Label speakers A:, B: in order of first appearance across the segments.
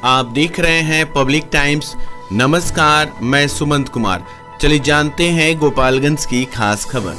A: आप देख रहे हैं पब्लिक टाइम्स। नमस्कार, मैं सुमंत कुमार। चलिए जानते हैं गोपालगंज की खास खबर।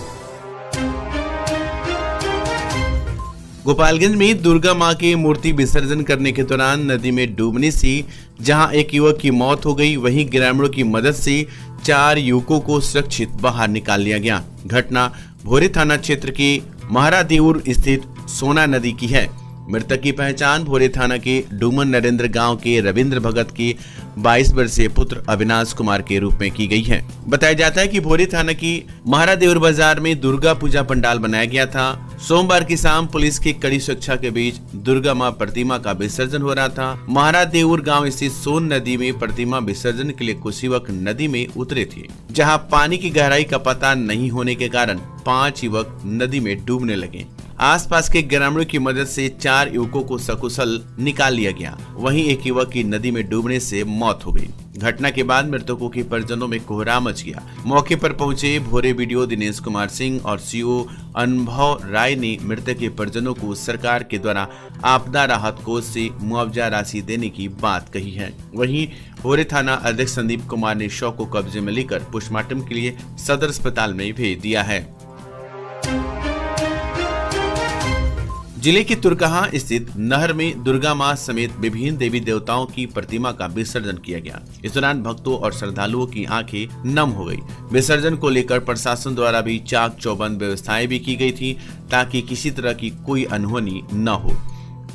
A: गोपालगंज में दुर्गा मां की मूर्ति विसर्जन करने के दौरान नदी में डूबने से जहां एक युवक की मौत हो गई, वहीं ग्रामीणों की मदद से 4 युवकों को सुरक्षित बाहर निकाल लिया गया। घटना भोरे थाना क्षेत्र के महारादेऊर स्थित सोना नदी की है। मृतक की पहचान भोरे थाना के डूमन नरेंद्र गांव के रविंद्र भगत के 22 वर्षीय पुत्र अविनाश कुमार के रूप में की गई है। बताया जाता है कि भोरे थाना की महारादेऊर बाजार में दुर्गा पूजा पंडाल बनाया गया था। सोमवार की शाम पुलिस की कड़ी सुरक्षा के बीच दुर्गा मां प्रतिमा का विसर्जन हो रहा था। महारादेऊर गांव स्थित सोन नदी में प्रतिमा विसर्जन के लिए कुछ युवक नदी में उतरे थे, जहां पानी की गहराई का पता नहीं होने के कारण 5 युवक नदी में डूबने लगे। आसपास के ग्रामीणों की मदद से 4 युवकों को सकुशल निकाल लिया गया। वहीं एक युवक की नदी में डूबने से मौत हो गई। घटना के बाद मृतकों के परिजनों में कोहराम मच गया। मौके पर पहुंचे भोरे वीडियो दिनेश कुमार सिंह और सीओ अनुभव राय ने मृतक के परिजनों को सरकार के द्वारा आपदा राहत कोष से मुआवजा राशि देने की बात कही है। वहीं भोरे थाना अध्यक्ष संदीप कुमार ने शव को कब्जे में लेकर पोस्टमार्टम के लिए सदर अस्पताल में भेज दिया है। जिले की तुरकहा स्थित नहर में दुर्गा मां समेत विभिन्न देवी देवताओं की प्रतिमा का विसर्जन किया गया। इस दौरान भक्तों और श्रद्धालुओं की आंखें नम हो गई। विसर्जन को लेकर प्रशासन द्वारा भी चाक चौबंद व्यवस्थाएं भी की गई थी, ताकि किसी तरह की कोई अनहोनी न हो।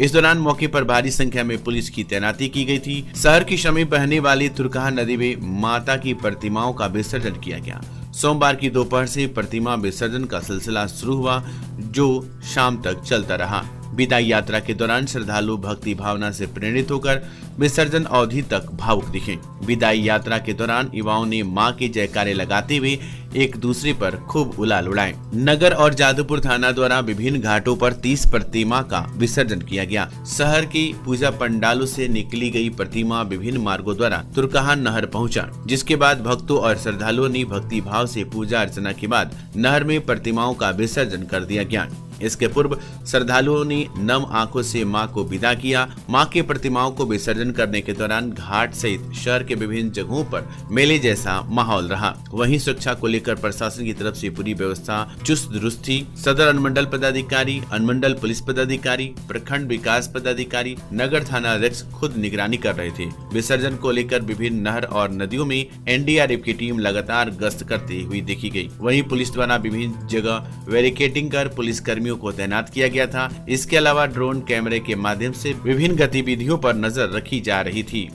A: इस दौरान मौके पर भारी संख्या में पुलिस की तैनाती की गई थी। शहर की समीप बहने वाली तुरकहा नदी में माता की प्रतिमाओं का विसर्जन किया गया। सोमवार की दोपहर से प्रतिमा विसर्जन का सिलसिला शुरू हुआ, जो शाम तक चलता रहा। विदाई यात्रा के दौरान श्रद्धालु भक्ति भावना से प्रेरित होकर विसर्जन अवधि तक भावुक दिखे। विदाई यात्रा के दौरान युवाओं ने मां के जयकारे लगाते हुए एक दूसरे पर खूब गुलाल उड़ाए। नगर और जादूपुर थाना द्वारा विभिन्न घाटों पर 30 प्रतिमा का विसर्जन किया गया। शहर की पूजा पंडालों से निकली गई प्रतिमा विभिन्न मार्गों द्वारा तुरकहा नहर पहुंचा, जिसके बाद भक्तों और श्रद्धालुओं ने भक्ति भाव से पूजा अर्चना के बाद नहर में प्रतिमाओं का विसर्जन कर दिया गया। इसके पूर्व श्रद्धालुओं ने नम आंखों से मां को विदा किया। मां की प्रतिमाओं को विसर्जन करने के दौरान घाट सहित शहर के विभिन्न जगहों पर मेले जैसा माहौल रहा। वहीं सुरक्षा को लेकर प्रशासन की तरफ से पूरी व्यवस्था चुस्त दुरुस्त थी। सदर अनुमंडल पदाधिकारी, अनुमंडल पुलिस पदाधिकारी, प्रखंड विकास पदाधिकारी, नगर थाना अध्यक्ष खुद निगरानी कर रहे थे। विसर्जन को लेकर विभिन्न नहर और नदियों में एनडीआरएफ की टीम लगातार गश्त करते हुई देखी गई। वहीं पुलिस द्वारा विभिन्न जगह बैरिकेडिंग कर पुलिस कर्मियों को तैनात किया गया था। इसके अलावा ड्रोन कैमरे के माध्यम से विभिन्न गतिविधियों पर नजर रखी जा रही थी।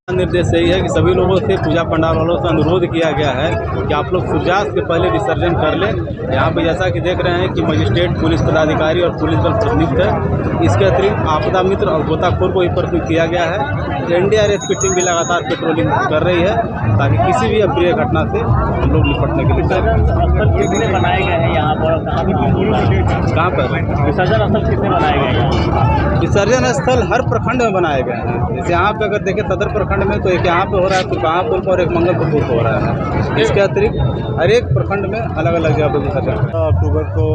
B: निर्देश यही है कि सभी लोगों से, पूजा पंडाल वालों से अनुरोध किया गया है कि आप लोग सूर्यास्त के पहले विसर्जन कर लें। यहाँ पे जैसा कि देख रहे हैं कि मजिस्ट्रेट, पुलिस पदाधिकारी और पुलिस बल प्रतिनिधित्व है। इसके अतिरिक्त आपदा मित्र और गोताखोर को पर किया गया है। एनडीआरएफ की टीम भी लगातार पेट्रोलिंग कर रही है, ताकि किसी भी अप्रिय घटना से हम लोग निपटने के लिए
C: कितने बनाए गए हैं यहाँ पर?
B: कहाँ पर
C: विसर्जन स्थल कितने बनाए गए हैं?
B: विसर्जन स्थल हर प्रखंड में बनाए गए हैं। जैसे यहाँ पे अगर देखें सदर प्रखंड में तो एक यहाँ पे हो रहा है, तुरकहापुर पर और एक मंगलपुर हो रहा है। इसके अतिरिक्त हर एक प्रखंड में अलग अलग जगह पर विसर्जन।
D: अक्टूबर को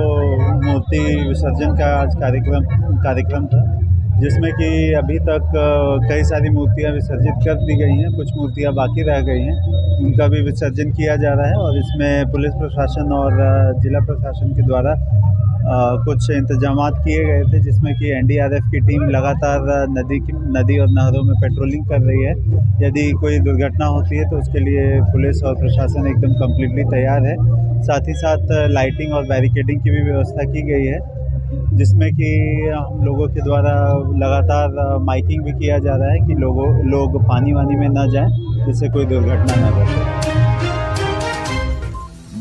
D: मूर्ति विसर्जन का आज कार्यक्रम था, जिसमें कि अभी तक कई सारी मूर्तियां विसर्जित कर दी गई हैं। कुछ मूर्तियां बाकी रह गई हैं, उनका भी विसर्जन किया जा रहा है। और इसमें पुलिस प्रशासन और जिला प्रशासन के द्वारा कुछ इंतजामात किए गए थे, जिसमें कि एनडीआरएफ की टीम लगातार नदी और नहरों में पेट्रोलिंग कर रही है। यदि कोई दुर्घटना होती है तो उसके लिए पुलिस और प्रशासन एकदम कम्प्लीटली तैयार है। साथ ही साथ लाइटिंग और बैरिकेडिंग की भी व्यवस्था की गई है, जिसमें कि हम लोगों के द्वारा लगातार माइकिंग भी किया जा रहा है कि लोग पानी वानी में न जाएं, जिससे कोई दुर्घटना न घटे।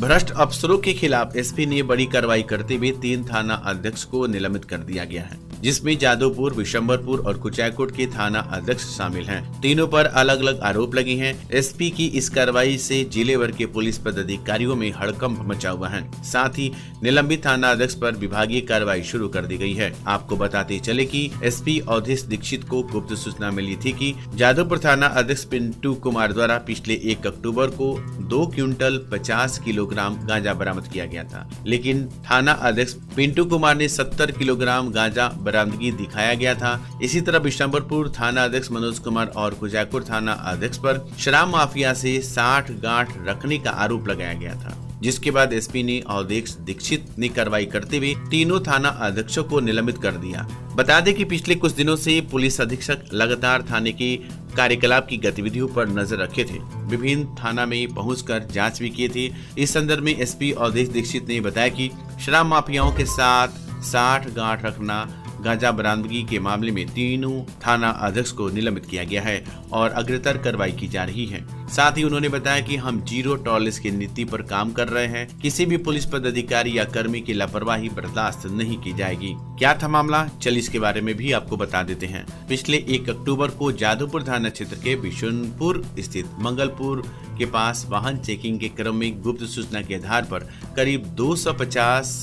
A: भ्रष्ट अफसरों के खिलाफ एसपी ने बड़ी कार्रवाई करते हुए 3 थाना अध्यक्ष को निलंबित कर दिया गया है, जिसमें जादवपुर, विशंबरपुर और कुचायकोट के थाना अध्यक्ष शामिल हैं। तीनों पर अलग अलग आरोप लगे हैं। एसपी की इस कार्रवाई से जिले भर के पुलिस पदाधिकारियों में हड़कंप मचा हुआ है। साथ ही निलंबित थाना अध्यक्ष पर विभागीय कार्रवाई शुरू कर दी गई है। आपको बताते चले कि एसपी अवधेश दीक्षित को गुप्त सूचना मिली थी कि जादवपुर थाना अध्यक्ष पिंटू कुमार द्वारा पिछले 1 अक्टूबर को 2 क्विंटल 50 किलोग्राम गांजा बरामद किया गया था, लेकिन थाना अध्यक्ष पिंटू कुमार ने 70 किलोग्राम गांजा बरामदगी दिखाया गया था। इसी तरह बिशंबरपुर थाना अध्यक्ष मनोज कुमार और कुचायकोट थाना अध्यक्ष पर शराब माफिया से 60 गांठ रखने का आरोप लगाया गया था, जिसके बाद एसपी ने अवधेश दीक्षित ने कार्रवाई करते हुए तीनों थाना अध्यक्षों को निलंबित कर दिया। बता दें कि पिछले कुछ दिनों से पुलिस अधीक्षक लगातार थाने के कार्यकलाप की गतिविधियों पर नजर रखे थे, विभिन्न थाना में पहुंचकर जांच भी किए थे। इस संदर्भ में एसपी अवधेश दीक्षित ने बताया कि शराब माफियाओं के साथ 60 गांठ रखना गांजा बरामदगी के मामले में तीनों थाना अध्यक्ष को निलंबित किया गया है और अग्रतर कार्रवाई की जा रही है। साथ ही उन्होंने बताया कि हम जीरो टॉलरेंस की नीति पर काम कर रहे हैं, किसी भी पुलिस पदाधिकारी या कर्मी की लापरवाही बर्दाश्त नहीं की जाएगी। क्या था मामला, चलिए इसके बारे में भी आपको बता देते हैं। पिछले 1 अक्टूबर को जादूपुर थाना क्षेत्र के बिशुनपुर स्थित मंगलपुर के पास वाहन चेकिंग के क्रम में गुप्त सूचना के आधार पर करीब 250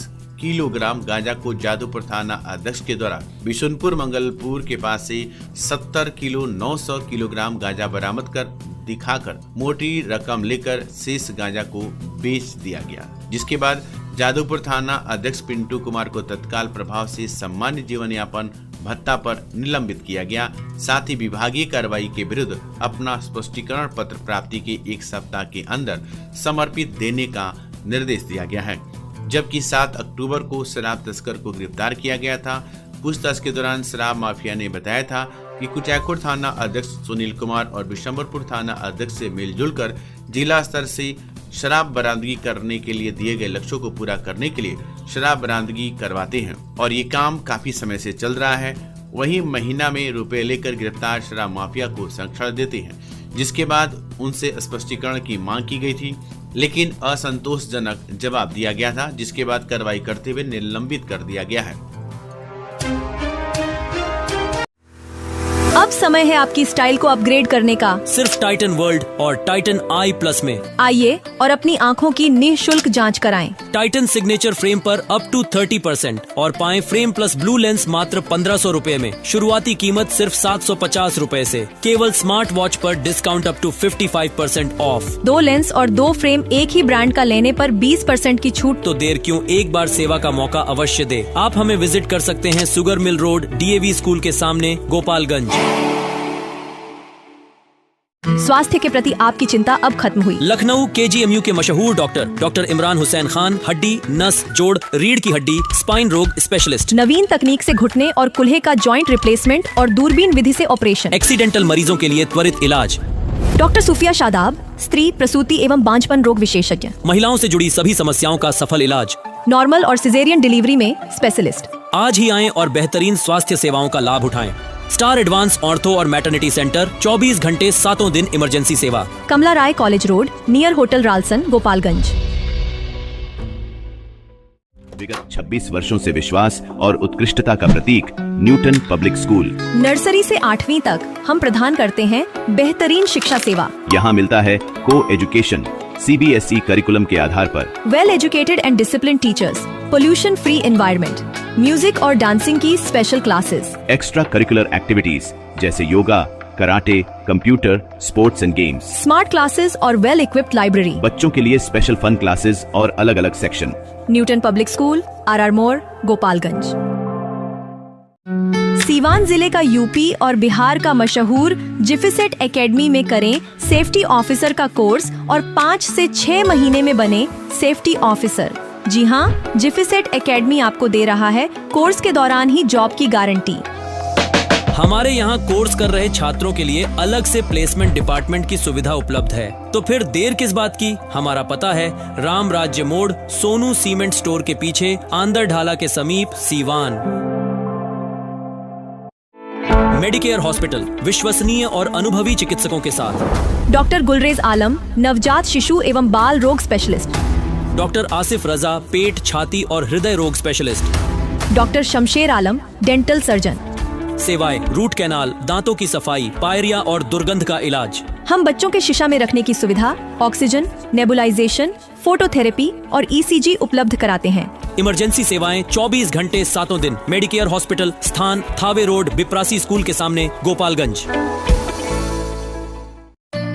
A: किलोग्राम गांजा को जादूपुर थाना अध्यक्ष के द्वारा बिशुनपुर मंगलपुर के पास से 70 किलो 900 किलोग्राम गांजा बरामद कर दिखाकर मोटी रकम लेकर शेष गांजा को बेच दिया गया, जिसके बाद जादूपुर थाना अध्यक्ष पिंटू कुमार को तत्काल प्रभाव से सामान्य जीवन यापन भत्ता पर निलंबित किया गया। साथ ही विभागीय कार्रवाई के विरुद्ध अपना स्पष्टीकरण पत्र प्राप्ति के 1 सप्ताह के अंदर समर्पित देने का निर्देश दिया गया है। जबकि 7 अक्टूबर को शराब तस्कर को गिरफ्तार किया गया था। पूछताछ के दौरान शराब माफिया ने बताया था कि कुचायकोट थाना अध्यक्ष सुनील कुमार और बिशंबरपुर थाना अध्यक्ष से मिलजुल कर जिला स्तर से शराब बरामदगी करने के लिए दिए गए लक्ष्यों को पूरा करने के लिए शराब बरामदगी करवाते हैं और ये काम काफी समय से चल रहा है। वहीं महीना में रुपए लेकर गिरफ्तार शराब माफिया को संरक्षण देते हैं, जिसके बाद उनसे स्पष्टीकरण की मांग की गई थी, लेकिन असंतोषजनक जवाब दिया गया था, जिसके बाद कार्रवाई करते हुए निलंबित कर दिया गया है।
E: अब समय है आपकी स्टाइल को अपग्रेड करने का,
F: सिर्फ टाइटन वर्ल्ड और टाइटन आई प्लस में।
E: आइए और अपनी आँखों की निःशुल्क जांच कराएं।
F: टाइटन सिग्नेचर फ्रेम पर अप टू 30% और पाएं फ्रेम प्लस ब्लू लेंस मात्र 1500 रूपए में। शुरुआती कीमत सिर्फ 750 रूपए से। केवल स्मार्ट वॉच पर discount up to 55% off.
E: 2 lens और 2 फ्रेम एक ही ब्रांड का लेने पर 20% की छूट।
F: तो देर क्यों, एक बार सेवा का मौका अवश्य दे। आप हमें विजिट कर सकते हैं sugar mill road, DAV school के सामने, गोपालगंज।
E: स्वास्थ्य के प्रति आपकी चिंता अब खत्म हुई।
F: लखनऊ KGMU के मशहूर डॉक्टर इमरान हुसैन खान, हड्डी, नस, जोड़, रीढ़ की हड्डी, स्पाइन रोग स्पेशलिस्ट।
E: नवीन तकनीक से घुटने और कुल्हे का जॉइंट रिप्लेसमेंट और दूरबीन विधि से ऑपरेशन।
F: एक्सीडेंटल मरीजों के लिए त्वरित इलाज।
E: डॉक्टर सूफिया शादाब, स्त्री, प्रसूति एवं बांझपन रोग विशेषज्ञ।
F: महिलाओं से जुड़ी सभी समस्याओं का सफल इलाज।
E: नॉर्मल और सिजेरियन डिलीवरी में स्पेशलिस्ट।
F: आज ही आएं और बेहतरीन स्वास्थ्य सेवाओं का लाभ उठाएं। स्टार एडवांस ऑर्थो और मैटरनिटी सेंटर, 24 घंटे 7 दिन इमरजेंसी सेवा।
E: कमला राय college road, near hotel Ralson, Gopalganj.
G: विगत 26 वर्षों से विश्वास और उत्कृष्टता का प्रतीक न्यूटन पब्लिक स्कूल।
E: नर्सरी से 8वीं तक हम प्रदान करते हैं बेहतरीन शिक्षा सेवा।
G: यहाँ मिलता है को एजुकेशन CBSE करिकुलम के आधार पर।
E: Well educated and discipline teachers, pollution free environment, music और डांसिंग की special classes,
G: extra curricular activities जैसे yoga, karate, computer, sports and games,
E: smart classes और वेल इक्विप्ड लाइब्रेरी।
G: बच्चों के लिए स्पेशल फन क्लासेस और अलग अलग section.
E: Newton public school, RR मोड़, गोपालगंज। सीवान जिले का यूपी और बिहार का मशहूर जिफिसेट एकेडमी में करें सेफ्टी ऑफिसर का कोर्स और 5 से 6 महीने में बने सेफ्टी ऑफिसर। जी हाँ, जिफिसेट एकेडमी आपको दे रहा है कोर्स के दौरान ही जॉब की गारंटी।
F: हमारे यहाँ कोर्स कर रहे छात्रों के लिए अलग से प्लेसमेंट डिपार्टमेंट की सुविधा उपलब्ध है। तो फिर देर किस बात की। हमारा पता है राम राज्य मोड़, सोनू सीमेंट स्टोर के पीछे, आंदर ढाला के समीप, सीवान। मेडिकेयर हॉस्पिटल, विश्वसनीय और अनुभवी चिकित्सकों के साथ।
E: डॉक्टर गुलरेज आलम, नवजात शिशु एवं बाल रोग स्पेशलिस्ट।
F: डॉक्टर आसिफ रजा, पेट, छाती और हृदय रोग स्पेशलिस्ट।
E: डॉक्टर शमशेर आलम, डेंटल सर्जन।
F: सेवाएं रूट कैनाल, दांतों की सफाई, पायरिया और दुर्गंध का इलाज।
E: हम बच्चों के शीशा में रखने की सुविधा, ऑक्सीजन, नेबुलाइजेशन, फोटोथेरेपी और ECG उपलब्ध कराते हैं।
F: इमरजेंसी सेवाएं 24 घंटे 7 दिन। मेडिकेयर हॉस्पिटल, स्थान थावे रोड, बिप्रासी स्कूल के सामने, गोपालगंज।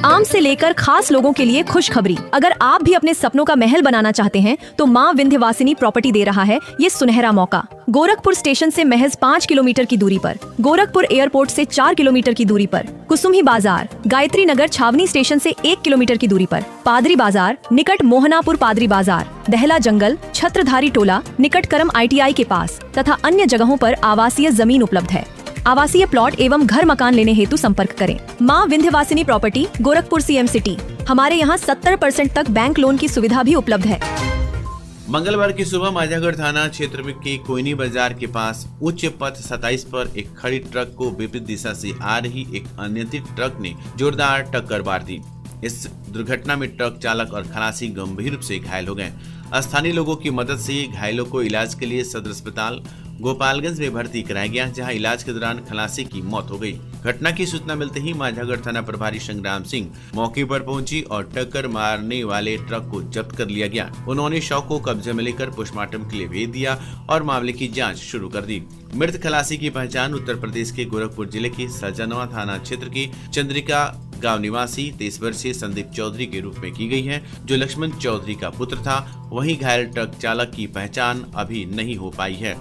E: आम से लेकर खास लोगों के लिए खुशखबरी। अगर आप भी अपने सपनों का महल बनाना चाहते हैं तो माँ विंध्यवासिनी प्रॉपर्टी दे रहा है ये सुनहरा मौका। गोरखपुर स्टेशन से महज 5 किलोमीटर की दूरी पर, गोरखपुर एयरपोर्ट से 4 किलोमीटर की दूरी पर, कुसुम्ही बाजार, गायत्री नगर छावनी स्टेशन से 1 किलोमीटर की दूरी पर, पादरी बाजार निकट मोहनापुर पादरी बाजार, दहला जंगल, छत्रधारी टोला निकट करम ITI के पास तथा अन्य जगहों पर आवासीय जमीन उपलब्ध है। आवासीय प्लॉट एवं घर मकान लेने हेतु संपर्क करें। माँ Vindhyavasini property, Gorakhpur CM city. हमारे यहाँ 70% तक बैंक लोन की सुविधा भी उपलब्ध है।
A: मंगलवार की सुबह माझागढ़ थाना क्षेत्र के कोयनी बाजार के पास उच्च पथ 27 पर एक खड़ी ट्रक को विपरीत दिशा से आ रही एक अनियंत्रित ट्रक ने जोरदार टक्कर मार दी। इस दुर्घटना में ट्रक चालक और खलासी गंभीर रूप से घायल हो गए। स्थानीय लोगों की मदद से घायलों को इलाज के लिए सदर अस्पताल गोपालगंज में भर्ती कराया गया, जहां इलाज के दौरान खलासी की मौत हो गई। घटना की सूचना मिलते ही माझागढ़ थाना प्रभारी संग्राम सिंह मौके पर पहुंची और टक्कर मारने वाले ट्रक को जब्त कर लिया गया। उन्होंने शव को कब्जे में लेकर पोस्टमार्टम के लिए भेज दिया और मामले की जांच शुरू कर दी। मृत खलासी की पहचान उत्तर प्रदेश के गोरखपुर जिले के सजनवा थाना क्षेत्र की चंद्रिका गांव निवासी 23 वर्षीय संदीप चौधरी के रूप में की गई है, जो लक्ष्मण चौधरी का पुत्र था। वहीं घायल ट्रक चालक की पहचान अभी नहीं हो पाई है।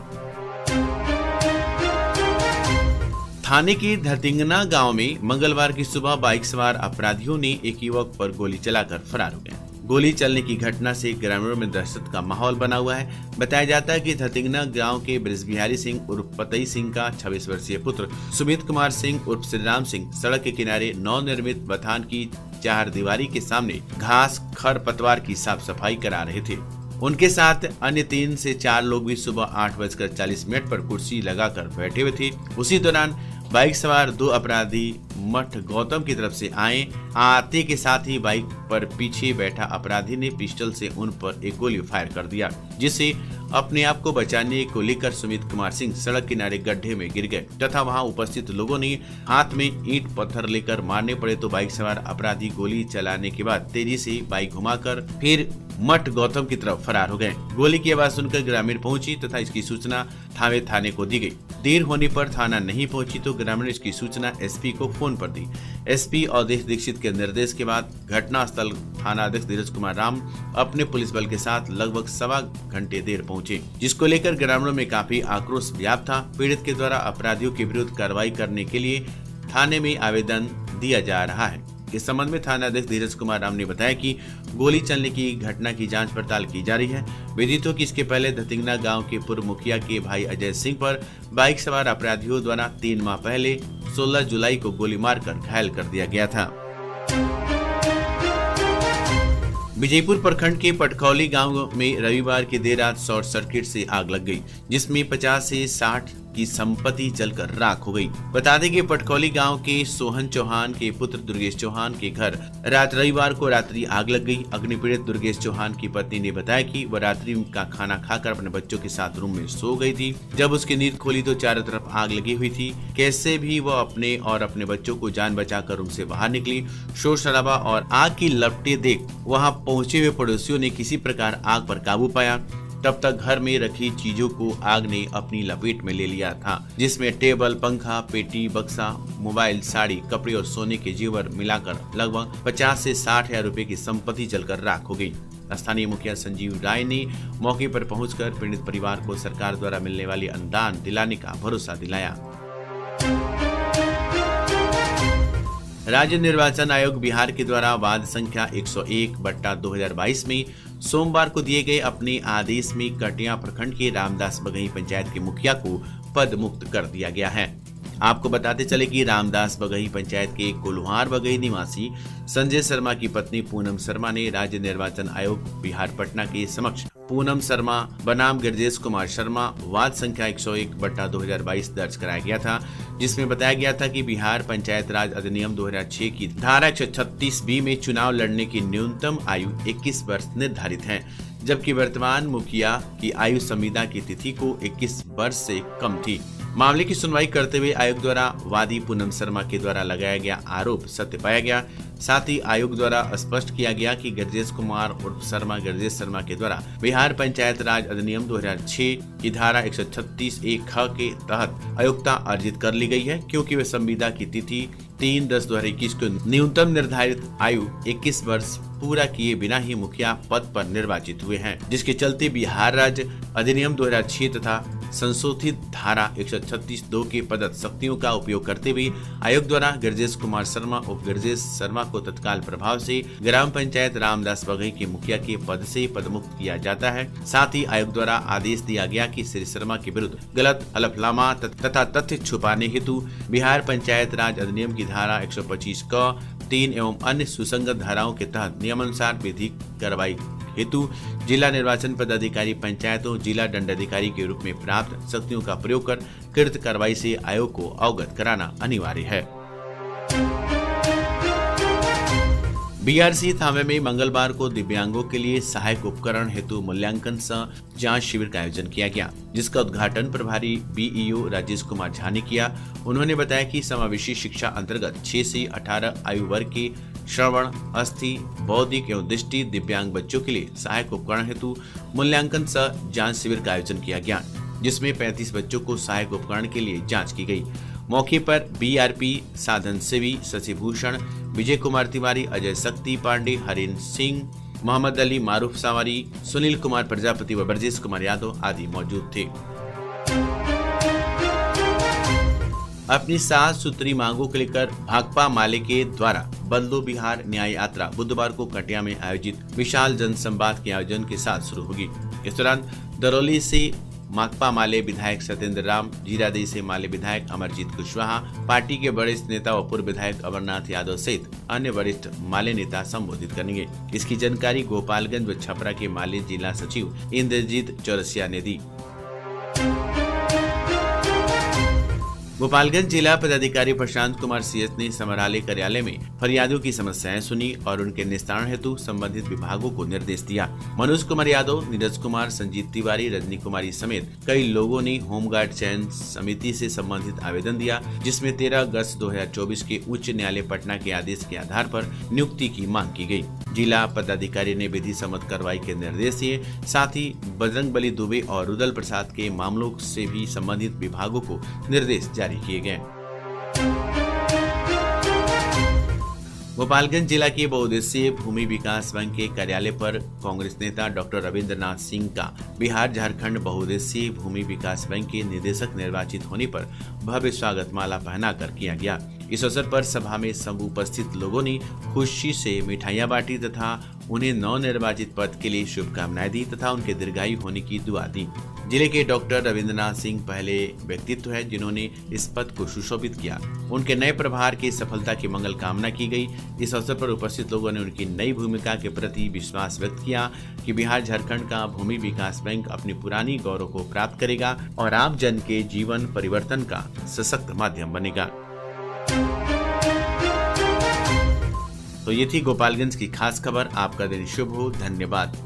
A: थाने के धरतिंगना गांव में मंगलवार की सुबह बाइक सवार अपराधियों ने एक युवक पर गोली चलाकर फरार हो गए। गोली चलने की घटना से ग्रामीणों में दहशत का माहौल बना हुआ है। बताया जाता है कि धरतिंगना गांव के बृजबिहारी सिंह उर्फ पतई सिंह का 26 वर्षीय पुत्र सुमित कुमार सिंह उर्फ श्रीराम सिंह सड़क के किनारे नवनिर्मित बथान की चारदीवारी के सामने घास खरपतवार की साफ सफाई करा रहे थे। उनके साथ अन्य 3 से 4 लोग भी सुबह 8:40 पर कुर्सी लगाकर बैठे हुए थे। उसी दौरान बाइक सवार 2 अपराधी मठ गौतम की तरफ से आते के साथ ही बाइक पर पीछे बैठा अपराधी ने पिस्टल से उन पर एक गोली फायर कर दिया, जिससे अपने आप को बचाने को लेकर सुमित कुमार सिंह सड़क किनारे गड्ढे में गिर गए तथा वहां उपस्थित लोगों ने हाथ में ईंट पत्थर लेकर मारने पड़े तो बाइक सवार अपराधी गोली चलाने के बाद तेजी से बाइक घुमाकर फिर मठ गौतम की तरफ फरार हो गए। गोली की आवाज सुनकर ग्रामीण पहुंची तथा इसकी सूचना थावे थाने को दी गई। देर होने पर थाना नहीं पहुंची तो ग्रामीण इसकी सूचना SP को फोन पर दी। SP अवधेश दीक्षित के निर्देश के बाद घटना स्थल थानाध्यक्ष धीरज कुमार राम अपने पुलिस बल के साथ लगभग 1.25 घंटे देर पहुंचे, जिसको लेकर ग्रामीणों में काफी आक्रोश व्याप्त था। पीड़ित के द्वारा अपराधियों के विरुद्ध कार्रवाई करने के लिए थाने में आवेदन दिया जा रहा है। इस संबंध में थानाध्यक्ष धीरज कुमार राम ने बताया कि गोली चलने की घटना की जांच पड़ताल की जा रही है। विदित हो कि इसके पहले धतिंगना गांव के पूर्व मुखिया के भाई अजय सिंह पर बाइक सवार अपराधियों द्वारा 3 माह पहले 16 जुलाई को गोली मारकर घायल कर दिया गया था। विजयपुर प्रखंड के पटखौली गांव में रविवार की देर रात शॉर्ट सर्किट से आग लग गई, जिसमें 50 से 60 की संपत्ति जलकर राख हो गई। बता दें कि पटखौली गांव के सोहन चौहान के पुत्र दुर्गेश चौहान के घर रविवार को रात्रि आग लग गई। अग्निपीड़ित दुर्गेश चौहान की पत्नी ने बताया कि वह रात्रि का खाना खाकर अपने बच्चों के साथ रूम में सो गई थी। जब उसकी नींद खोली तो चारों तरफ आग लगी हुई थी। कैसे भी वह अपने और अपने बच्चों को जान बचाकर रूम से बाहर निकली। शोर शराबा और आग की लपटें देख वहां पहुंचे हुए पड़ोसियों ने किसी प्रकार आग पर काबू पाया। तब तक घर में रखी चीजों को आग ने अपनी लपेट में ले लिया था, जिसमें टेबल, पंखा, पेटी, बक्सा, मोबाइल, साड़ी, कपड़े और सोने के जेवर मिलाकर लगभग 50 से 60 हजार रुपए की संपत्ति जलकर राख हो गई। स्थानीय मुखिया संजीव राय ने मौके पर पहुंचकर पीड़ित परिवार को सरकार द्वारा मिलने वाली अनुदान दिलाने का भरोसा दिलाया। राज्य निर्वाचन आयोग बिहार के द्वारा वाद संख्या 101/2022 में सोमवार को दिए गए अपने आदेश में कटिया प्रखंड के रामदास बगही पंचायत के मुखिया को पद मुक्त कर दिया गया है। आपको बताते चले कि रामदास बगही पंचायत के कोल्हार बगही निवासी संजय शर्मा की पत्नी पूनम शर्मा ने राज्य निर्वाचन आयोग बिहार पटना के समक्ष पूनम शर्मा बनाम गिरजेश कुमार शर्मा वाद संख्या 101/2022 दर्ज कराया गया था, जिसमें बताया गया था कि बिहार पंचायत राज अधिनियम 2006 की धारा 136B में चुनाव लड़ने की न्यूनतम आयु 21 वर्ष निर्धारित है, जबकि वर्तमान मुखिया की आयु संविदा की तिथि को 21 वर्ष से कम थी। मामले की सुनवाई करते हुए आयोग द्वारा वादी पूनम शर्मा के द्वारा लगाया गया आरोप सत्य पाया गया। साथ ही आयोग द्वारा स्पष्ट किया गया कि गरजेश कुमार उर्फ शर्मा गरजेश शर्मा के द्वारा बिहार पंचायत राज अधिनियम 2006 की धारा 136(1) ख के तहत अयोग्यता अर्जित कर ली गई है, क्योंकि वे संविदा की तिथि 3/10/2021 को न्यूनतम निर्धारित आयु 21 वर्ष पूरा किए बिना ही मुखिया पद पर निर्वाचित हुए हैं, जिसके चलते बिहार राज्य अधिनियम 2006 तथा संशोधित धारा 136(2) की प्रदत्त शक्तियों का उपयोग करते हुए आयोग द्वारा गरजेश कुमार शर्मा उप गरजेश शर्मा को तत्काल प्रभाव से ग्राम पंचायत रामदास बघई के मुखिया के पद से पदमुक्त किया जाता है। साथ ही आयोग द्वारा आदेश दिया गया कि श्री शर्मा के विरुद्ध गलत हलफनामा तथा तथ्य छुपाने हेतु बिहार पंचायत राज अधिनियम की धारा 125 क 3 एवं अन्य सुसंगत धाराओं के तहत नियमानुसार विधिक कार्रवाई हेतु जिला निर्वाचन पदाधिकारी पंचायतों जिला दंडाधिकारी के रूप में प्राप्त शक्तियों का प्रयोग कर कृत कार्रवाई से आयोग को अवगत कराना अनिवार्य है। बीआरसी थावे में मंगलवार को दिव्यांगों के लिए सहायक उपकरण हेतु मूल्यांकन सह जांच शिविर का आयोजन किया गया, जिसका उद्घाटन प्रभारी बीईओ राजेश कुमार झा ने किया। उन्होंने बताया कि समावेशी शिक्षा अंतर्गत 6 से 18 आयु वर्ग के श्रवण, अस्थि, बौद्धिक एवं दृष्टि दिव्यांग बच्चों के लिए सहायक उपकरण हेतु मूल्यांकन सह जांच शिविर का आयोजन किया गया, जिसमें 35 बच्चों को सहायक उपकरण के लिए जांच की गई। मौके पर बीआरपी साधन सेवी शशिभूषण, विजय कुमार तिवारी, अजय शक्ति पांडे, हरिन सिंह, मोहम्मद अली, मारूफ सावरी, सुनील कुमार प्रजापति व ब्रजेश कुमार यादव आदि मौजूद थे। अपनी 7 सूत्री मांगों को लेकर भाकपा माले के द्वारा बदलो बिहार न्याय यात्रा बुधवार को कटिया में आयोजित विशाल जनसंवाद के आयोजन के साथ शुरू होगी। इस दौरान दरौली से माकपा माले विधायक सत्येंद्र राम, जीरादेई से माले विधायक अमरजीत कुशवाहा, पार्टी के वरिष्ठ नेता व पूर्व विधायक अमरनाथ यादव सहित अन्य वरिष्ठ माले नेता संबोधित करेंगे। इसकी जानकारी गोपालगंज व छपरा के माले जिला सचिव इंद्रजीत चौरसिया ने दी। गोपालगंज जिला पदाधिकारी प्रशांत कुमार सीएस ने समराले कार्यालय में फरियादियों की समस्याएं सुनी और उनके निस्तारण हेतु संबंधित विभागों को निर्देश दिया। मनोज कुमार यादव, नीरज कुमार, संजीत तिवारी, रजनी कुमारी समेत कई लोगों ने होमगार्ड चयन समिति से संबंधित आवेदन दिया, जिसमें 13 अगस्त 2024 के उच्च न्यायालय पटना के आदेश के आधार पर नियुक्ति की मांग की गई। जिला पदाधिकारी ने विधि सम्मत कार्रवाई के निर्देश दिए। साथ ही बजरंगबली दुबे और रुदल प्रसाद के मामलों से भी संबंधित विभागों को निर्देश जारी किए गए। गोपालगंज जिला के बहुउद्देशीय भूमि विकास बैंक के कार्यालय पर कांग्रेस नेता डॉक्टर रविंद्रनाथ सिंह का बिहार झारखंड बहुउद्देशीय भूमि विकास बैंक के निदेशक निर्वाचित होने पर भव्य स्वागत माला पहनाकर किया गया। इस अवसर पर सभा में सब उपस्थित लोगों ने खुशी से मिठाइयां बांटी तथा उन्हें नवनिर्वाचित पद के लिए शुभकामनाएं दी तथा उनके दीर्घायु होने की दुआ दी। जिले के डॉक्टर रविंद्रनाथ सिंह पहले व्यक्तित्व है जिन्होंने इस पद को सुशोभित किया। उनके नए प्रभार की सफलता की मंगल कामना की गई। इस अवसर पर उपस्थित लोगों ने उनकी नई भूमिका के प्रति विश्वास व्यक्त किया कि बिहार झारखंड का भूमि विकास बैंक अपनी पुरानी गौरव को प्राप्त करेगा और आम जन के जीवन परिवर्तन का सशक्त माध्यम बनेगा। तो ये थी गोपालगंज की खास खबर। आपका दिन शुभ हो। धन्यवाद।